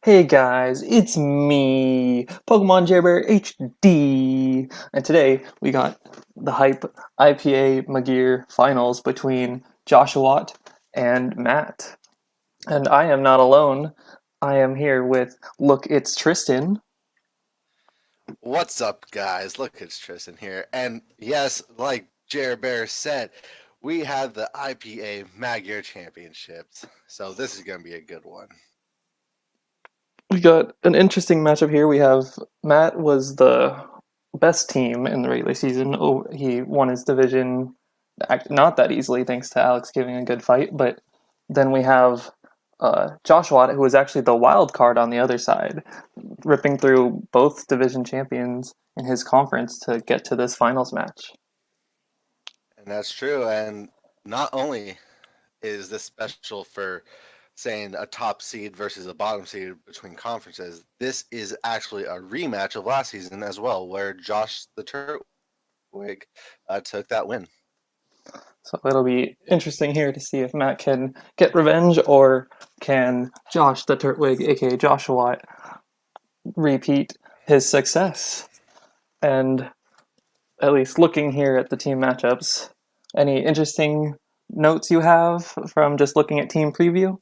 Hey guys, it's me, Pokemon Jailbreak HD, and today we got the hype IPA Magear finals between Joshua and Matt. And I am not alone. I am here with Look, it's Tristan. What's up, guys? Look, it's Tristan here. And yes, like Jer Bear said, we have the IPA Magear Championships. So this is going to be a good one. We got an interesting matchup here. We have Matt was the best team in the regular season. Oh, he won his division not that easily, thanks to Alex giving a good fight. But then we have Joshua, who was actually the wild card on the other side, ripping through both division champions in his conference to get to this finals match. And that's true. And not only is this special for saying a top seed versus a bottom seed between conferences, this is actually a rematch of last season as well, where Josh the Turtwig took that win. So it'll be interesting here to see if Matt can get revenge or can Josh the Turtwig, aka Joshua, repeat his success. And at least looking here at the team matchups, any interesting notes you have from just looking at team preview?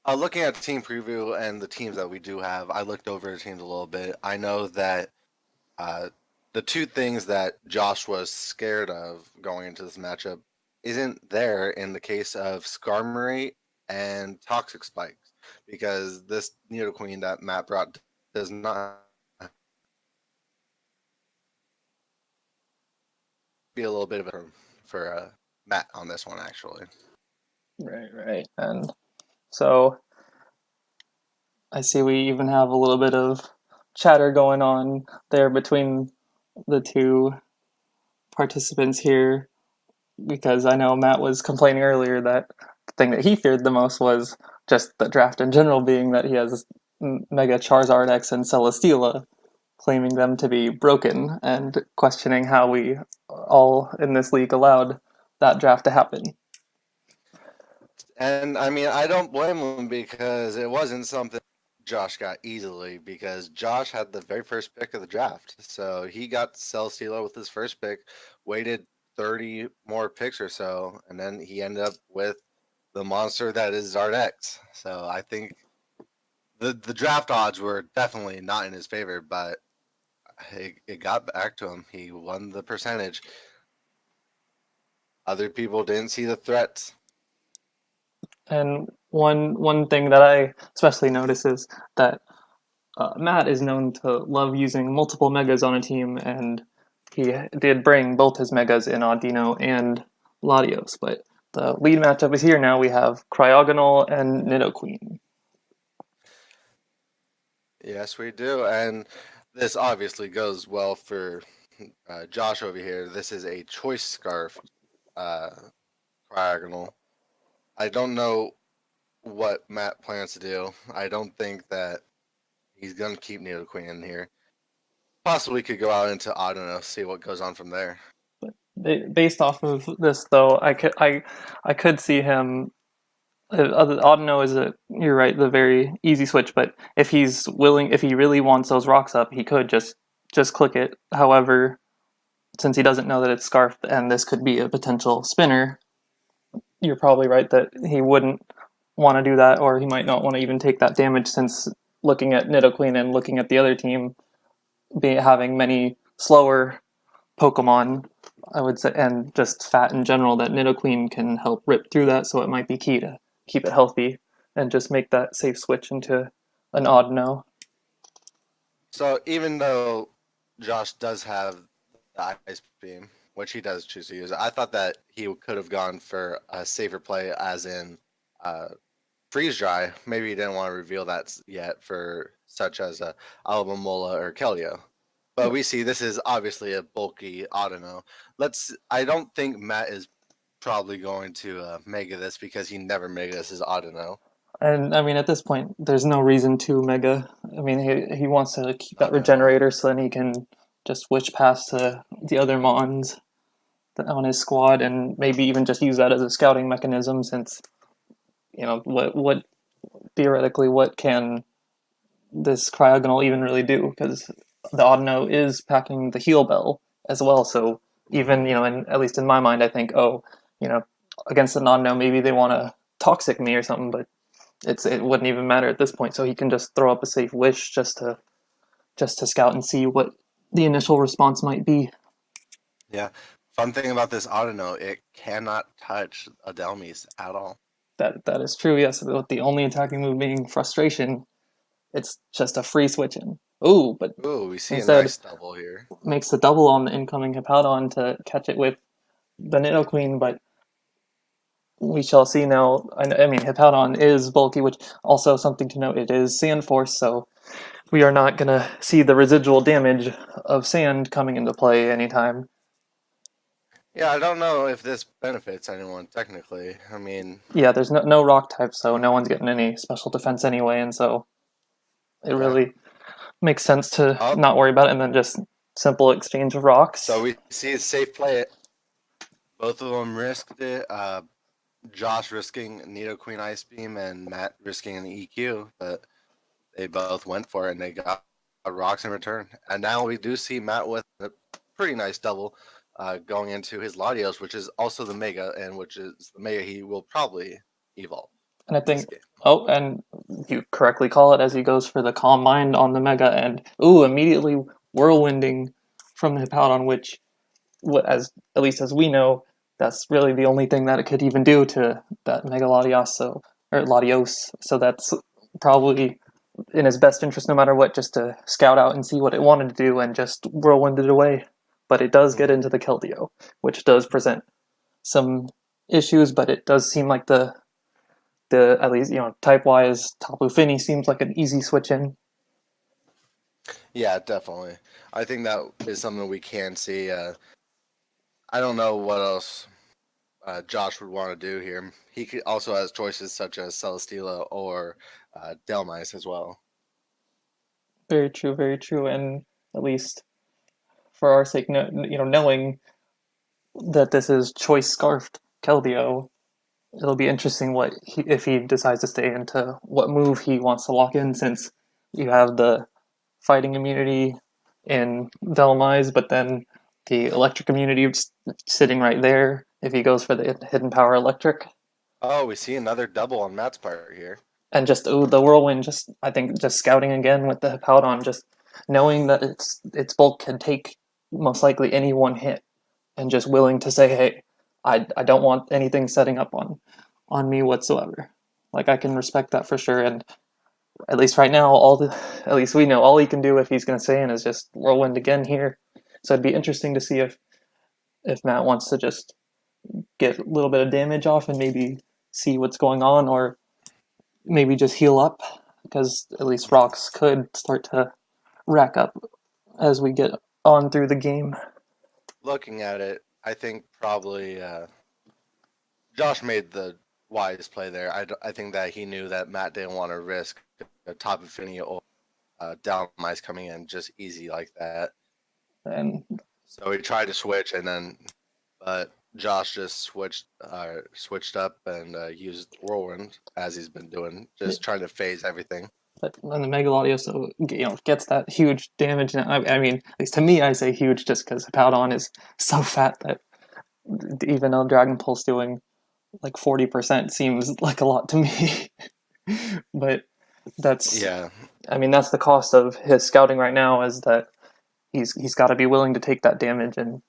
Looking at the team preview and the teams that we do have, I looked over the teams a little bit. I know that Uh, the two things that Josh was scared of going into this matchup isn't there in the case of Skarmory and Toxic Spikes, because this Nidoqueen that Matt brought does not be a little bit of a for Matt on this one, actually. Right. And so I see we even have a little bit of chatter going on there between the two participants here because I know Matt was complaining earlier that the thing that he feared the most was just the draft in general, being that he has Mega Charizard X and Celesteela, claiming them to be broken and questioning how we all in this league allowed that draft to happen. And I mean, I don't blame him because it wasn't something Josh got easily, because Josh had the very first pick of the draft. So he got Celesteela with his first pick, waited 30 more picks or so, and then he ended up with the monster that is Zardex. So I think the draft odds were definitely not in his favor, but it got back to him. He won the percentage. Other people didn't see the threats. And one thing that I especially notice is that Matt is known to love using multiple megas on a team, and he did bring both his megas in Audino and Latios. But the lead matchup is here now. We have Cryogonal and Nidoqueen. Yes, we do. And this obviously goes well for Josh over here. This is a choice scarf uh, diagonal. I don't know what Matt plans to do. I don't think that he's going to keep Nidoqueen in here. Possibly could go out into I don't know, see what goes on from there. Based off of this, though, I could see him. Audino is you're right, the very easy switch. But if he's willing, if he really wants those rocks up, he could just click it. However, since he doesn't know that it's scarfed and this could be a potential spinner, you're probably right that he wouldn't want to do that, or he might not want to even take that damage. Since looking at Nidoqueen and looking at the other team, having many slower Pokemon, I would say, and just fat in general, that Nidoqueen can help rip through that. So it might be key to keep it healthy and just make that safe switch into an odd no. So even though Josh does have the ice beam, which he does choose to use, I thought that he could have gone for a safer play, as in freeze dry. Maybe he didn't want to reveal that yet for such as a Alamomola or Keldeo. But we see this is obviously a bulky Audino. I don't think Matt is probably going to mega this, because he never megas his Audino. And I mean, at this point, there's no reason to Mega. I mean, he wants to keep Oh that no. Regenerator so then he can just switch past to the other Mons on his squad and maybe even just use that as a scouting mechanism. Since what theoretically what can this Cryogonal even really do? Because the Audino is packing the heal bell as well. So even, at least in my mind, I think, oh, you know, against an Audino, maybe they want to toxic me or something, but it wouldn't even matter at this point. So he can just throw up a safe wish just to scout and see what the initial response might be. Yeah. Fun thing about this Audino, it cannot touch a Delmise at all. That is true. Yes, with the only attacking move being frustration, it's just a free switch in. Ooh, but Ooh, we see a instead nice double here. makes the double on the incoming Hippowdon to catch it with the Nidoqueen, but we shall see now. I mean, Hippowdon is bulky, which also something to note, it is Sand Force, so we are not going to see the residual damage of sand coming into play anytime. Yeah, I don't know if this benefits anyone technically. I mean, Yeah, there's no rock type, so no one's getting any special defense anyway, and so it yeah. really makes sense to Oh, not worry about it and then just simple exchange of rocks. so we see a safe play. Both of them risked it. Josh risking Nidoqueen Ice Beam and Matt risking an EQ, but they both went for it and they got rocks in return. And now we do see Matt with a pretty nice double going into his Latios, which is also the Mega, and which is the Mega he will probably evolve And I in this think, game. oh, and you correctly call it as he goes for the Calm Mind on the Mega, and ooh, immediately whirlwinding from the Hippowdon, which, as at least as we know, that's really the only thing that it could even do to that Mega Latios, or Latios. So that's probably in his best interest, no matter what, just to scout out and see what it wanted to do and just whirlwind it away. But it does get into the Keldeo, which does present some issues, but it does seem like the at least type wise Tapu Fini seems like an easy switch in. Yeah, definitely. I think that is something we can see. I don't know what else Josh would want to do here. He also has choices such as Celesteela or Delmise as well. Very true, and at least for our sake, knowing that this is choice scarfed Keldeo, it'll be interesting if he decides to stay into what move he wants to lock in, since you have the fighting immunity in Delmise, but then the electric immunity sitting right there if he goes for the hidden power electric. Oh, we see another double on Matt's part here. And just the whirlwind, just I think just scouting again with the Hippowdon, just knowing that its bulk can take most likely any one hit, and just willing to say, hey, I don't want anything setting up on me whatsoever. Like, I can respect that for sure, and at least right now, at least we know all he can do if he's going to stay in is just whirlwind again here. So it'd be interesting to see if Matt wants to just get a little bit of damage off and maybe see what's going on, or maybe just heal up, because at least rocks could start to rack up as we get on through the game. Looking at it, I think probably Josh made the wise play there. I think that he knew that Matt didn't want to risk a top Infinity or Dalmice coming in just easy like that. And So he tried to switch, but Josh just switched up and used Whirlwind as he's been doing, just trying to phase everything. but then the Megalodios, so gets that huge damage. I mean, at least to me, I say huge just because Hippowdon is so fat that even a Dragon Pulse doing like 40% seems like a lot to me. But that's, Yeah, I mean, that's the cost of his scouting right now, is that he's got to be willing to take that damage and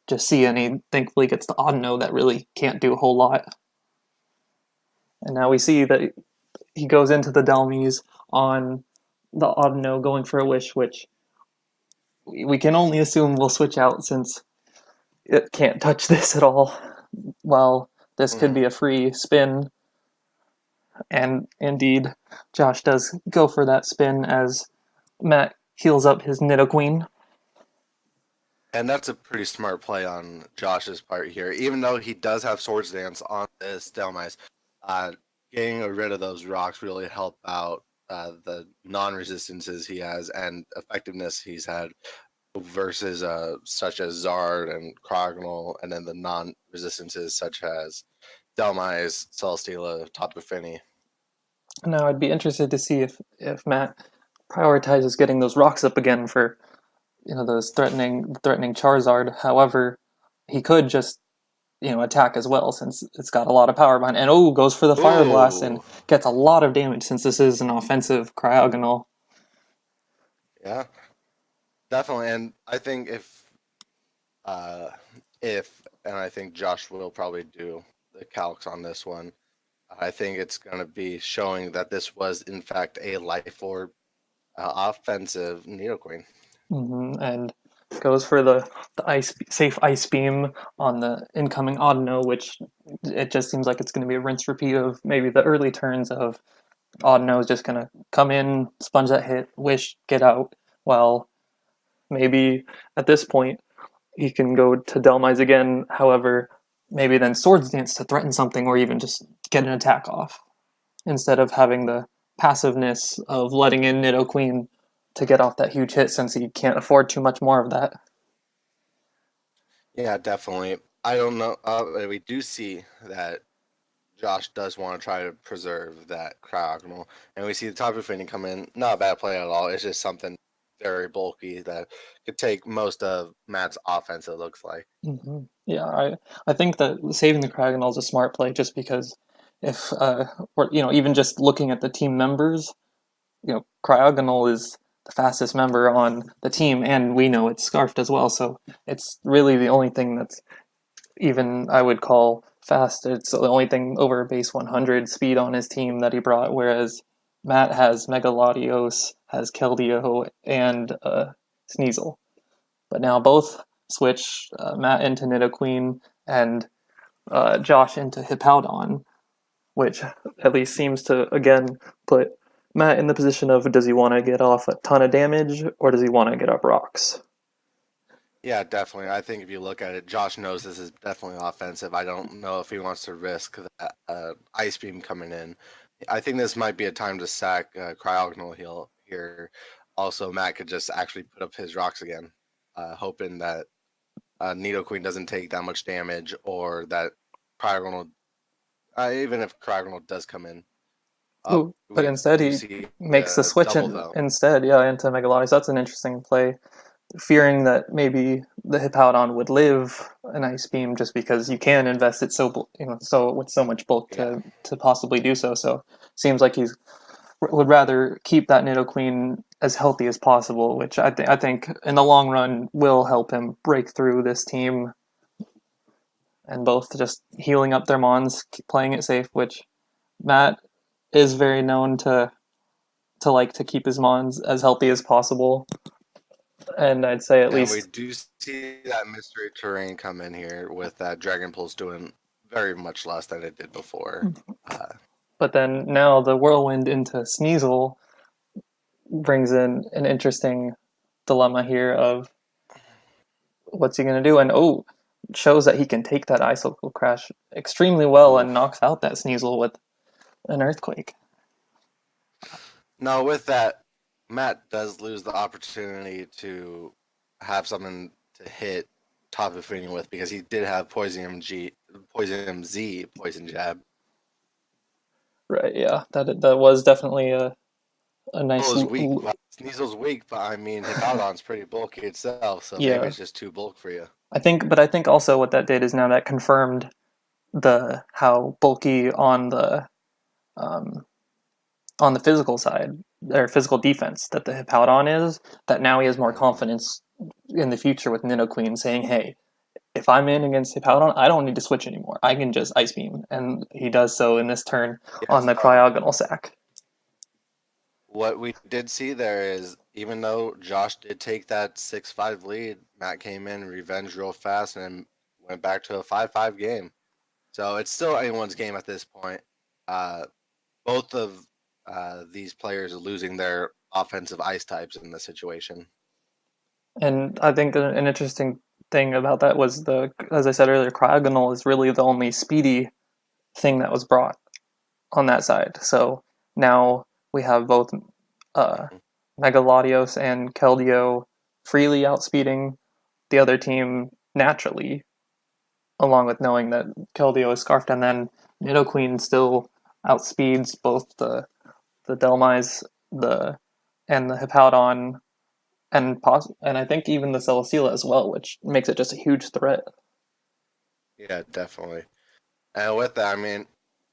just see, and he thankfully gets the Audino that really can't do a whole lot. And now we see that he goes into the Delmise on the Audino going for a wish, which we can only assume will switch out since it can't touch this at all. While this could be a free spin, and indeed, Josh does go for that spin as Matt heals up his Nidoqueen. and that's a pretty smart play on Josh's part here. Even though he does have Swords Dance on this Delmise, uh, getting rid of those rocks really help out the non-resistances he has and effectiveness he's had versus such as Zard and Crognal, and then the non-resistances such as Delmise, Celesteela, Tapu Fini. Now, I'd be interested to see if Matt prioritizes getting those rocks up again for those threatening Charizard. However, he could just attack as well since it's got a lot of power behind. And goes for the Fire Blast and Ooh, gets a lot of damage since this is an offensive Cryogonal. yeah, definitely. And I think uh, and I think Josh will probably do the calcs on this one. I think it's going to be showing that this was in fact a Life Orb offensive Nidoqueen. And goes for the safe ice beam on the incoming Audino, which it just seems like it's going to be a rinse repeat of maybe the early turns of Audino is just going to come in, sponge that hit, wish, get out. Well, maybe at this point he can go to Delmise again. However, maybe then Swords Dance to threaten something or even just get an attack off instead of having the passiveness of letting in Nidoqueen to get off that huge hit since he can't afford too much more of that. Yeah, definitely. I don't know. We do see that Josh does want to try to preserve that Cryogonal, and we see the Tapu Fini come in. Not a bad play at all. It's just something very bulky that could take most of Matt's offense. It looks like. Mm-hmm. Yeah, I think that saving the Cryogonal is a smart play just because if or even just looking at the team members, Cryogonal is the fastest member on the team, and we know it's scarfed as well. So it's really the only thing that's even I would call fast. It's the only thing over base 100 speed on his team that he brought, whereas Matt has Megalodios, has Keldeo, and Sneasel. But now both switch Matt into Nidoqueen and Josh into Hippowdon, which at least seems to, again, put Matt in the position of does he want to get off a ton of damage or does he want to get up rocks? Yeah, definitely. I think if you look at it, Josh knows this is definitely offensive. I don't know if he wants to risk that Ice Beam coming in. I think this might be a time to sack Cryogonal heal here. Also, Matt could just actually put up his rocks again, hoping that Nidoqueen doesn't take that much damage or that Cryogonal, even if Cryogonal does come in. Ooh, but We instead do he see makes the switch double though. instead, yeah, into Megalodius. That's an interesting play. Fearing that maybe the Hippowdon would live an ice beam just because you can invest it so with so much bulk Yeah. to possibly do so. So seems like he's would rather keep that Nidoqueen as healthy as possible, which I think in the long run will help him break through this team and both just healing up their mons, playing it safe, which Matt is very known to like to keep his mons as healthy as possible. And I'd say at And we least do see that mystery terrain come in here with that Dragon Pulse doing very much less than it did before. Uh, but then now the whirlwind into Sneasel brings in an interesting dilemma here of what's he going to do? And shows that he can take that icicle crash extremely well and oof. knocks out that Sneasel with an earthquake. Now, with that, Matt does lose the opportunity to have something to hit Tapu Fini with because he did have Poison Z, Poison Jab. Right? Yeah, that was definitely a nice. Sneasel's weak, but I mean, Hippowdon's pretty bulky itself, so maybe Yeah, it's just too bulk for you. I think also what that did is now that confirmed the how bulky um, on the physical side or physical defense that the Hippowdon is. That now he has more confidence in the future with Nidoqueen saying, "Hey, if I'm in against Hippowdon, I don't need to switch anymore. I can just Ice Beam," and he does so in this turn Yeah, on the so Cryogonal sack. what we did see there is even though Josh did take that 6-5 lead, Matt came in, revenged real fast, and went back to a 5-5 game. So it's still anyone's game at this point. Uh, both of these players are losing their offensive ice types in this situation. And I think an interesting thing about that was as I said earlier, Cryogonal is really the only speedy thing that was brought on that side. So now we have both uh, Mhm. Megalodios and Keldeo freely outspeeding the other team naturally, along with knowing that Keldeo is scarfed, and then Nidoqueen still outspeeds both the Delmise, the and the Hippowdon and I think even the Celesteela as well, which makes it just a huge threat. Yeah, definitely. And with that, I mean,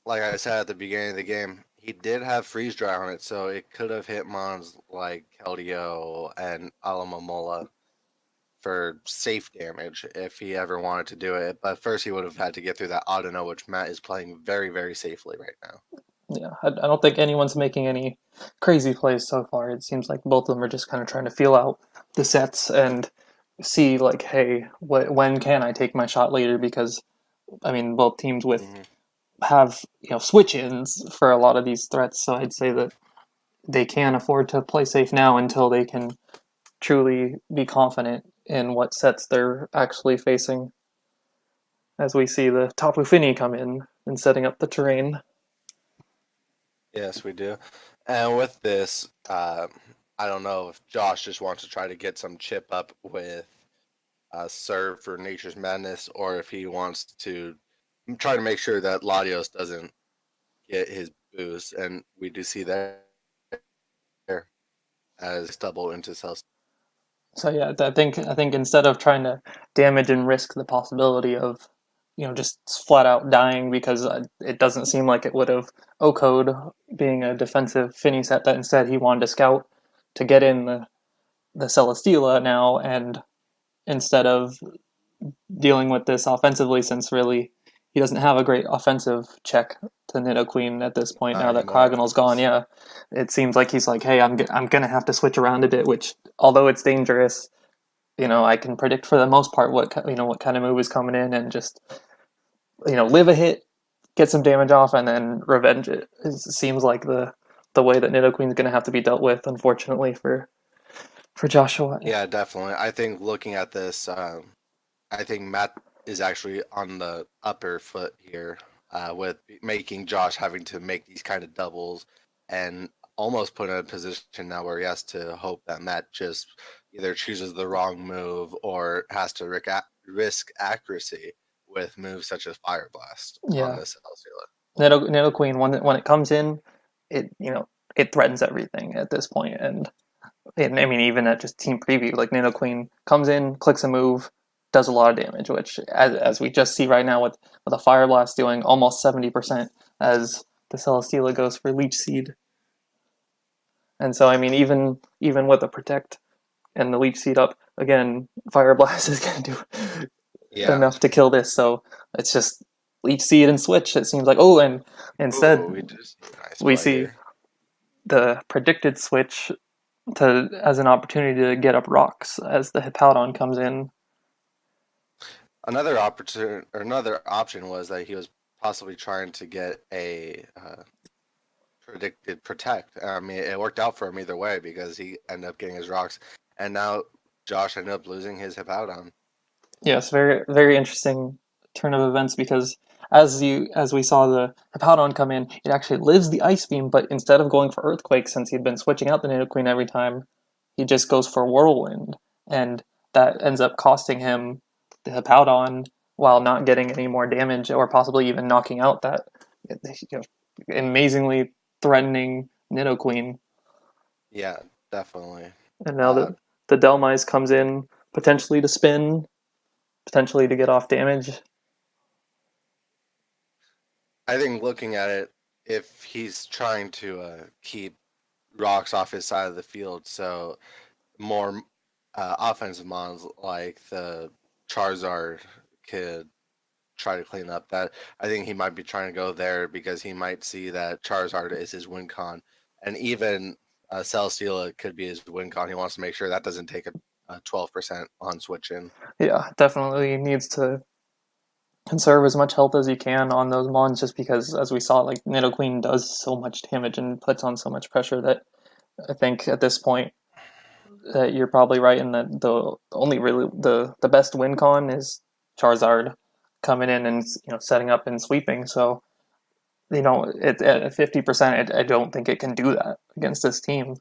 like I said at the beginning of the game, he did have freeze dry on it, so it could have hit mons like Keldeo and Alamomola for safe damage if he ever wanted to do it. But first, he would have had to get through that Audino, which Matt is playing very, very safely right now. Yeah, I don't think anyone's making any crazy plays so far. It seems like both of them are just kind of trying to feel out the sets and see like, hey, when can I take my shot later? Because I mean, both teams with Hmm. have switch ins for a lot of these threats. So I'd say that they can afford to play safe now until they can truly be confident in what sets they're actually facing. As we see the Tapu Fini come in and setting up the terrain. Yes, we do. And with this, I don't know if Josh just wants to try to get some chip up with serve for Nature's Madness, or if he wants to try to make sure that Latios doesn't get his boost. And we do see there as double into cells. So yeah, I think instead of trying to damage and risk the possibility of just flat out dying because it doesn't seem like it would have O-code being a defensive Finny set, that instead he wanted to scout to get in the Celesteela now, and instead of dealing with this offensively, since really he doesn't have a great offensive check to Nidoqueen at this point now Not that anymore. Cryogonal's gone. Yeah, it seems like he's like, hey, I'm gonna have to switch around a bit, which although it's dangerous, I can predict for the most part what kind of move is coming in, and just live a hit, get some damage off, and then revenge it. It seems like the way that Nidoqueen's going to have to be dealt with, unfortunately for Joshua. Yeah, definitely. I think looking at this, I think Matt is actually on the upper foot here with making Josh having to make these kind of doubles and almost put in a position now where he has to hope that Matt just either chooses the wrong move or has to risk accuracy with moves such as Fire Blast on Yeah, this Celsius. Nidoqueen when it comes in, it threatens everything at this point, and I mean even at just team preview, like Nidoqueen comes in, clicks a move, does a lot of damage, which as we just see right now with a Fire Blast doing almost 70% as the Celesteela goes for Leech Seed. And so, I mean, even with the protect and the leech seed up, again, Fire Blast is going to do Yeah. enough to kill this. So it's just leech seed and switch. It seems like, oh, and instead Ooh, we just see a nice we play see here. the predicted switch to as an opportunity to get up rocks as the Hippowdon comes in. Another option was that he was possibly trying to get a predicted protect. I mean, it worked out for him either way because he ended up getting his rocks, and now Josh ended up losing his Hippowdon. Yes, very very interesting turn of events because as we saw the Hippowdon come in, it actually lives the Ice Beam, but instead of going for Earthquake, since he'd been switching out the Nidoqueen every time, he just goes for Whirlwind, and that ends up costing him the Hippowdon while not getting any more damage or possibly even knocking out that amazingly threatening Nidoqueen. Yeah, definitely. And now Uh, the Delmise comes in potentially to spin, potentially to get off damage. I think looking at it, if he's trying to keep rocks off his side of the field, so more offensive mons like the Charizard could try to clean up that. I think he might be trying to go there because he might see that Charizard is his win con, and even Celesteela could be his win con. He wants to make sure that doesn't take a 12% on switch in. Yeah, definitely needs to conserve as much health as he can on those mons, just because, as we saw, like Nidoqueen does so much damage and puts on so much pressure that I think at this point that you're probably right in that the only really the best win con is Charizard coming in and setting up and sweeping. So at 50%, I don't think it can do that against this team.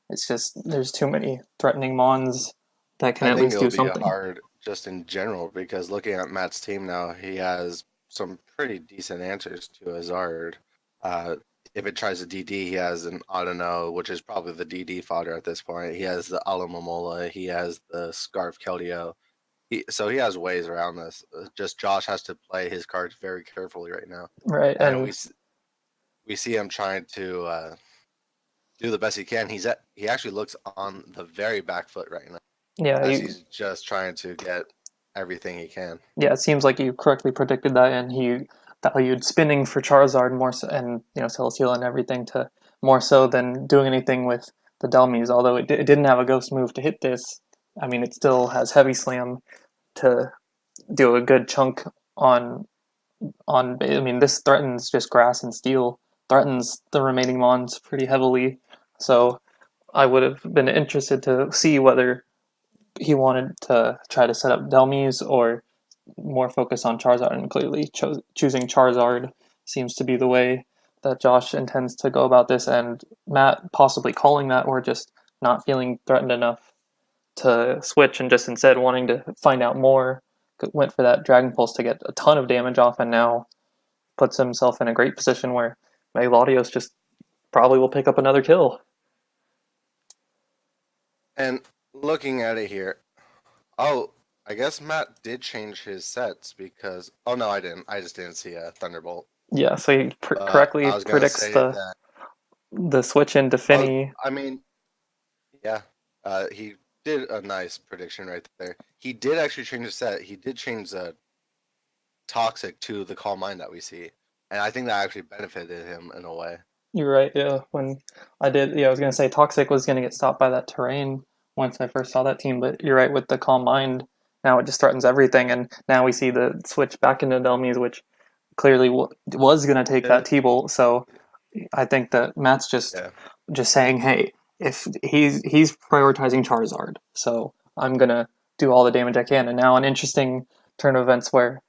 It's just there's too many threatening mons that can I at think least it'll do be something. hard just in general because looking at Matt's team now, he has some pretty decent answers to Hazard. Uh, if it tries to DD, he has an Autono, which is probably the DD fodder at this point. He has the Alamomola. He has the Scarf Keldeo. So he has ways around this. Just Josh has to play his cards very carefully right now, Right, and and we see him trying to do the best he can. He actually looks on the very back foot right now, yeah, as he's just trying to get everything he can. yeah, it seems like you correctly predicted that, and he valued spinning for Charizard more so, and Celesteela and everything to more so than doing anything with the Delmies. Although it didn't have a Ghost move to hit this, I mean, it still has Heavy Slam to do a good chunk on I mean, this threatens just Grass and Steel, threatens the remaining Mons pretty heavily. So I would have been interested to see whether he wanted to try to set up Delmies or more focus on Charizard, and clearly choosing Charizard seems to be the way that Josh intends to go about this, and Matt possibly calling that or just not feeling threatened enough to switch and just instead wanting to find out more, went for that Dragon Pulse to get a ton of damage off, and now puts himself in a great position where Megalodios just probably will pick up another kill. And looking at it here, oh, I guess Matt did change his sets because. Oh no, I didn't. I just didn't see a Thunderbolt. Yeah, so he But correctly I was gonna predicts say that. the switch into Oh, Finny. I mean, yeah, he did a nice prediction right there. He did actually change his set. He did change the Toxic to the Calm Mind that we see, and I think that actually benefited him in a way. You're right. Yeah, when I did, I was gonna say Toxic was gonna get stopped by that terrain once I first saw that team, but you're right with the Calm Mind. Now it just threatens everything, and now we see the switch back into Delmies, which clearly was gonna take that T-Bolt. So I think that Matt's Yeah, just saying, hey, if he's prioritizing Charizard, so I'm gonna do all the damage I can. And now an interesting turn of events where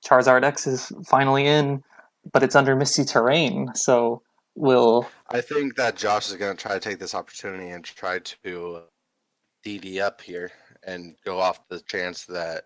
Charizard X is finally in, but it's under Misty Terrain, so will I think that Josh is gonna try to take this opportunity and try to DD up here and go off the chance that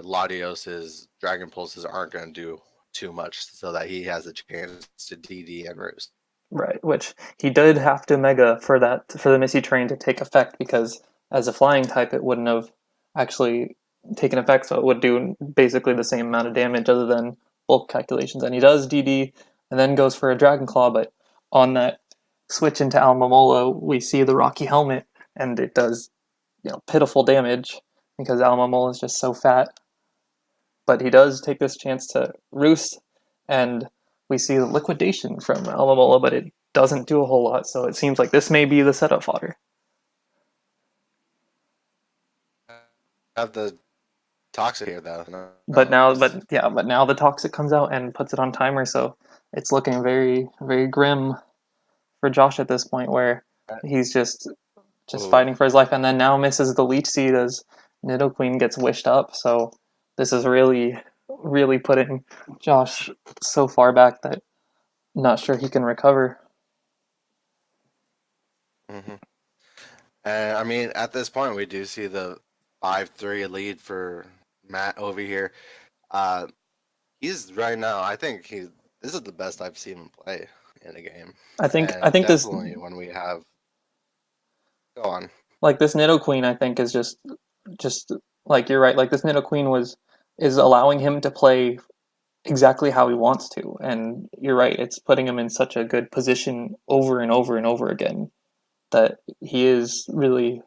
Latios's Dragon Pulses aren't going to do too much, so that he has a chance to DD and Roost. right, which he did have to Mega for the Misty Terrain to take effect because as a flying type it wouldn't have actually taken effect, so it would do basically the same amount of damage other than bulk calculations. And he does DD and then goes for a Dragon Claw, but on that switch into Almamola, we see the Rocky Helmet, and it does pitiful damage because Almamola is just so fat. But he does take this chance to roost, and we see the liquidation from Almamola, but it doesn't do a whole lot, so it seems like this may be the setup fodder. Have the Toxic here though. But now the Toxic comes out and puts it on timer, so it's looking very, very grim for Josh at this point, where he's just fighting for his life, and then now misses the Leech Seed as Nidoqueen gets wished up. So this is really, really putting Josh so far back that I'm not sure he can recover. Mm-hmm. And I mean, at this point, we do see the 5-3 lead for Matt over here. He's right now. I think this is the best I've seen him play in a game. I think Definitely when we have. Go on. Like this Nidoqueen, I think is just like you're right. Like this Nidoqueen is allowing him to play exactly how he wants to, and you're right. It's putting him in such a good position over and over and over again that he is really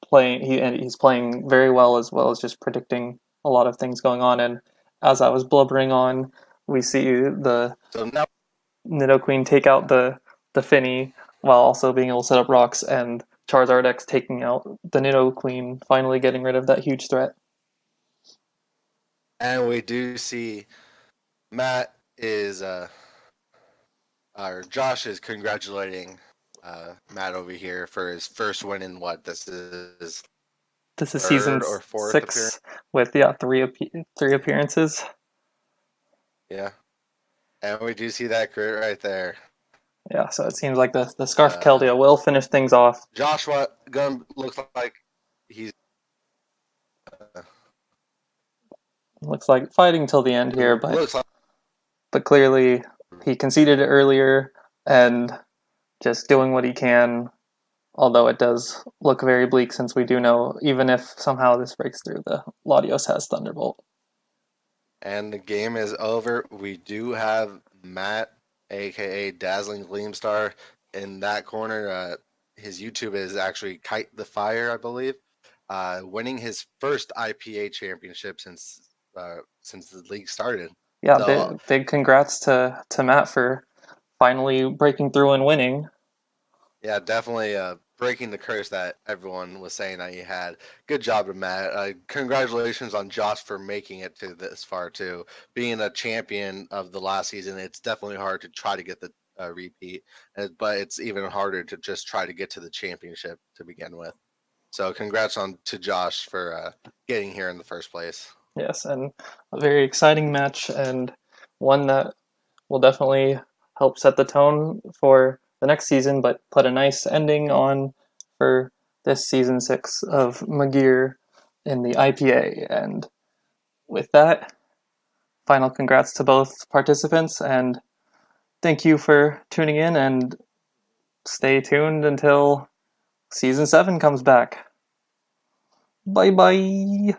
playing. He's playing very well as just predicting a lot of things going on. And as I was blubbering on, we see the Nidoqueen take out the Finny while also being able to set up rocks, and Charizard X taking out the Nidoqueen, finally getting rid of that huge threat. And we do see Matt is or Josh is congratulating Matt over here for his first win in what this is Season or fourth 6 appearance with three appearances. Yeah, and we do see that crit right there. Yeah, so it seems like the Scarf Keldeo will finish things off. Joshua Gunn looks like he's looks like fighting till the end here, but clearly he conceded it earlier and just doing what he can. Although it does look very bleak, since we do know, even if somehow this breaks through, the Latios has Thunderbolt. And the game is over. We do have Matt, aka Dazzling Gleamstar, in that corner. His YouTube is actually Kite the Fire, I believe, winning his first IPA championship since the league started. Yeah, So big congrats to Matt for finally breaking through and winning. yeah, definitely breaking the curse that everyone was saying that he had. Good job to Matt. Congratulations on Josh for making it to this far too. Being a champion of the last season, it's definitely hard to try to get the repeat, but it's even harder to just try to get to the championship to begin with. So congrats on to Josh for getting here in the first place. Yes, and a very exciting match, and one that will definitely help set the tone for the next season, but put a nice ending on for this season 6 of Magear in the IPA. And with that, final congrats to both participants, and thank you for tuning in, and stay tuned until season 7 comes back. Bye bye.